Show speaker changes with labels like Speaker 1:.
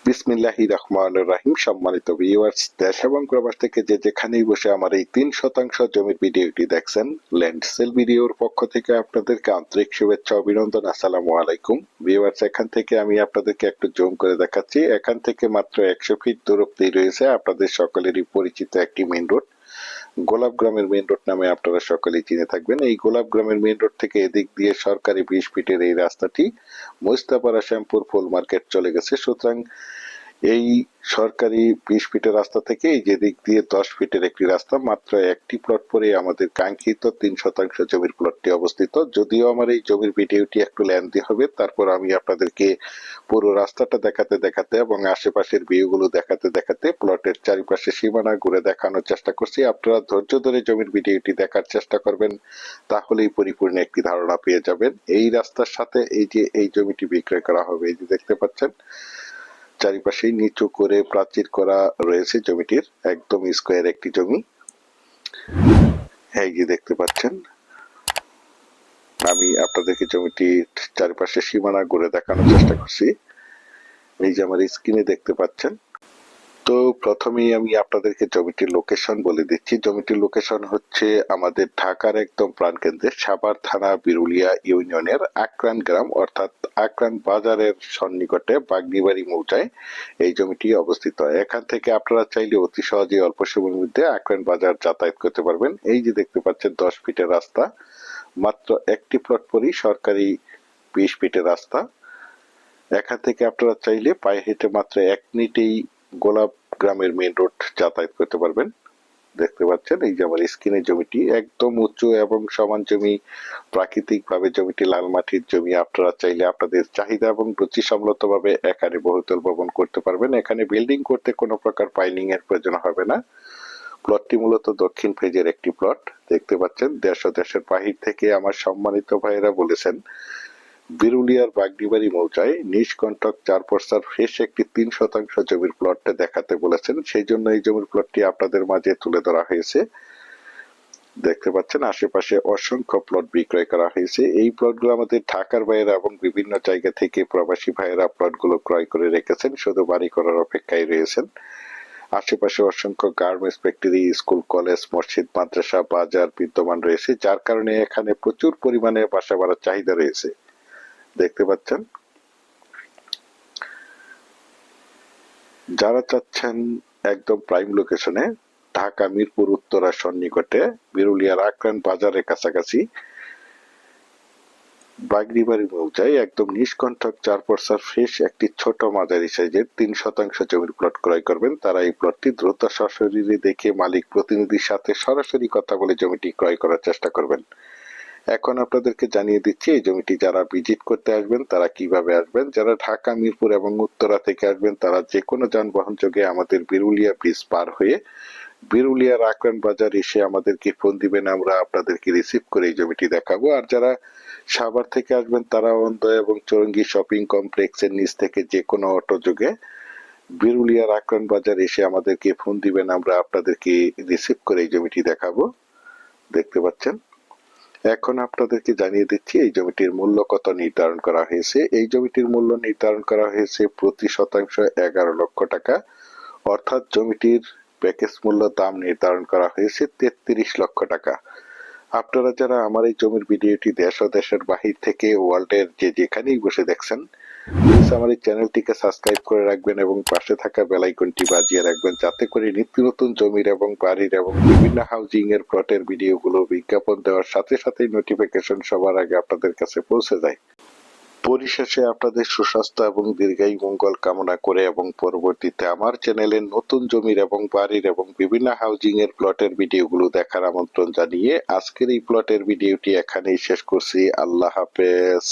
Speaker 1: বিসমিল্লাহির রহমানির রহিম। সম্মানিত ভিউয়ার্স, দেশ এবং প্রবাস থেকে যে যেখানেই বসে আমার এই ৩% জমির ভিডিওটি দেখছেন, ল্যান্ড সেল ভিডিওর পক্ষ থেকে আপনাদেরকে আন্তরিক শুভেচ্ছা অভিনন্দন। আসসালামু আলাইকুম ভিউয়ার্স। এখান থেকে আমি আপনাদেরকে একটু জুম করে দেখাচ্ছি। এখান থেকে মাত্র ১০০ ফিট দূরত্বেই রয়েছে আপনাদের সকলেরই পরিচিত একটি মেইন রোড, গোলাপ গ্রামের মেইন রোড নামে আপনারা সকলেই চিনে থাকবেন। এই গোলাপ গ্রামের মেইন রোড থেকে এদিক দিয়ে সরকারি ২০ ফিটের এই রাস্তাটি মোস্তাপাড়া শ্যামপুর ফুল মার্কেট চলে গেছে। সুতরাং এই সরকারি ২০ ফিটের রাস্তা থেকে এই যে দিক দিয়ে ১০ ফিটের একটি রাস্তা, মাত্র একটি প্লট পরে আমাদের কাঙ্ক্ষিত ৩% জমির প্লটটি অবস্থিত। যদিও আমার এই জমির ভিডিওটি একটু লেন্থি হবে, তারপর আমি আপনাদেরকে পুরো রাস্তাটা দেখাতে দেখাতে এবং আশেপাশের ভিউগুলো দেখাতে দেখাতে প্লটের চারিপাশে সীমানা ঘুরে দেখানোর চেষ্টা করছি। আপনারা ধৈর্য ধরে জমির ভিডিওটি দেখার চেষ্টা করবেন, তাহলেই পরিপূর্ণ একটি ধারণা পেয়ে যাবেন। এই রাস্তার সাথে এই যে এই জমিটি বিক্রয় করা হবে, এই যে দেখতে পাচ্ছেন চারিপাশেই নিচু করে প্রাচীর করা রয়েছে জমিটির, একদম স্কোয়ার একটি জমি। এই যে দেখতে পাচ্ছেন, আমি আপনাদেরকে জমিটির চারিপাশে সীমানা ঘুরে দেখানোর চেষ্টা করছি। এই যে আমার স্ক্রিনে দেখতে পাচ্ছেন। তো প্রথমেই আমি আপনাদেরকে জমিটির লোকেশন বলে দিচ্ছি। জমিটির লোকেশন হচ্ছে আমাদের ঢাকার একদম প্রাণকেন্দ্রে সাভার থানা বিরুলিয়া ইউনিয়নের আকরান গ্রাম, অর্থাৎ আকরান বাজারের সন্নিকটে বাগনিবাড়ি মৌজায় এই জমিটি অবস্থিত। এখান থেকে আপনারা চাইলে অতি সহজে অল্প সময়ের মধ্যে আকরান বাজার যাতায়াত করতে পারবেন। এই যে দেখতে পাচ্ছেন ১০ ফিটের রাস্তা, মাত্র একটি প্লট পরই সরকারি ২০ ফিটের রাস্তা। এখান থেকে আপনারা চাইলে পায়ে হেঁটে মাত্র ১ মিনিটেই গোলাপ গ্রামের মেইন রোড যাতায়াত করতে পারবেন। দেখতে পাচ্ছেন এই যে আমার স্ক্রিনে জমিটি, একদম উঁচু এবং সমান জমি, প্রাকৃতিক ভাবে জমিটি লাল মাটির জমি। আপনারা চাইলে আপনাদের চাহিদা এবং রুচি সম্মত ভাবে এখানে বহুতল ভবন করতে পারবেন। এখানে বিল্ডিং করতে কোনো প্রকার পাইলিং এর প্রয়োজন হবে না। প্লটটি মূলত দক্ষিণ ফেজের একটি প্লট। দেখতে পাচ্ছেন দেশ ও দেশের বাহির থেকে আমার সম্মানিত ভাইয়েরা বলেছেন বিরুলিয়ার বাগনিবাড়ি মৌজায় নিষ্কণ্টক ৪ পর্সার ফ্রেশ একটি ৩% জমির প্লটটা দেখাতে বলেছেন। সেই জন্য এই জমির প্লটটি আপনাদের মাঝে তুলে ধরা হয়েছে। দেখতে পাচ্ছেন আশেপাশে অসংখ্য প্লট বিক্রয় করা হয়েছে। এই প্লটগুলো আমাদের ঢাকার ভাইয়েরা এবং বিভিন্ন জায়গা থেকে প্রবাসী ভাইয়েরা প্লটগুলো ক্রয় করে রেখেছেন, শুধু বাড়ি করার অপেক্ষায় রয়েছেন। আশেপাশে অসংখ্য গার্মেন্টস ফ্যাক্টরি, স্কুল, কলেজ, মসজিদ, মাদ্রাসা, বাজার বিদ্যমান রয়েছে, যার কারণে এখানে প্রচুর পরিমাণে বাসা ভাড়ার চাহিদা রয়েছে। দেখতে পাচ্ছেন, যারা চাচ্ছেন একদম প্রাইম লোকেশনে ঢাকা মিরপুর উত্তরার সন্নিকটে বিরুলিয়ার আকরান বাজারের কাছাকাছি বাগনিবাড়ি মৌজায় একদম নিষ্কণ্টক ৪ পর্সার ফ্রেশ একটি ছোট মাঝারি সাইজের ৩% জমির প্লট ক্রয় করবেন, তারা এই প্লটটি দ্রুত সশরীরে দেখে মালিক প্রতিনিধির সাথে সরাসরি কথা বলে জমিটি ক্রয় করার চেষ্টা করবেন। এখন আপনাদেরকে জানিয়ে দিচ্ছি এই জমিটি যারা ভিজিট করতে আসবেন তারা কিভাবে আসবেন। যারা ঢাকা মিরপুর এবং উত্তরা থেকে আসবেন তারা যে কোনো যানবাহন যোগে আমাদের বিরুলিয়া ব্রিজ পার হয়ে বিরুলিয়ার আকরান বাজার এসে আমাদেরকে ফোন দিবেন, আমরা আপনাদেরকে রিসিভ করে এই জমিটি দেখাবো। আর যারা সাভার থেকে আসবেন তারা অন্ধ এবং চৌরঙ্গি শপিং কমপ্লেক্সের নিচ থেকে যে কোনো অটো যোগে বিরুলিয়ার আকরান বাজার এসে আমাদেরকে ফোন দিবেন, আমরা আপনাদেরকে রিসিভ করে এই জমিটি দেখাবো। দেখতে পাচ্ছেন, এখন আপনাদেরকে জানিয়ে দিচ্ছি এই জমিটির মূল্য কত নির্ধারণ করা হয়েছে। এই জমিটির মূল্য নির্ধারণ করা হয়েছে প্রতি শতাংশ ১১ লক্ষ টাকা, অর্থাৎ জমিটির প্যাকেজ মূল্য দাম নির্ধারণ করা হয়েছে ৩৩ লক্ষ টাকা। আপনারা যারা আমার এই জমির ভিডিওটি দেশ ও দেশের বাহির থেকে ওয়ার্ল্ডের যে যেখানেই বসে দেখছেন, প্লিজ আমার এই চ্যানেলটিকে সাবস্ক্রাইব করে রাখবেন এবং পাশে থাকা বেল আইকনটি বাজিয়ে রাখবেন, যাতে করে নিত্য নতুন জমির এবং বাড়ির এবং বিভিন্ন হাউজিং এর প্লটের ভিডিওগুলো বিজ্ঞাপন দেওয়ার সাথে সাথে নোটিফিকেশন সবার আগে আপনাদের কাছে পৌঁছে যায়। পরিশেষে আপনাদের সুস্বাস্থ্য এবং দীর্ঘায়ু মঙ্গল কামনা করে এবং পরবর্তীতে আমার চ্যানেলের নতুন জমির এবং বাড়ির এবং বিভিন্ন হাউজিং এর প্লটের ভিডিওগুলো দেখার আমন্ত্রণ জানিয়ে আজকের এই প্লটের ভিডিওটি এখানেই শেষ করছি। আল্লাহ হাফেজ।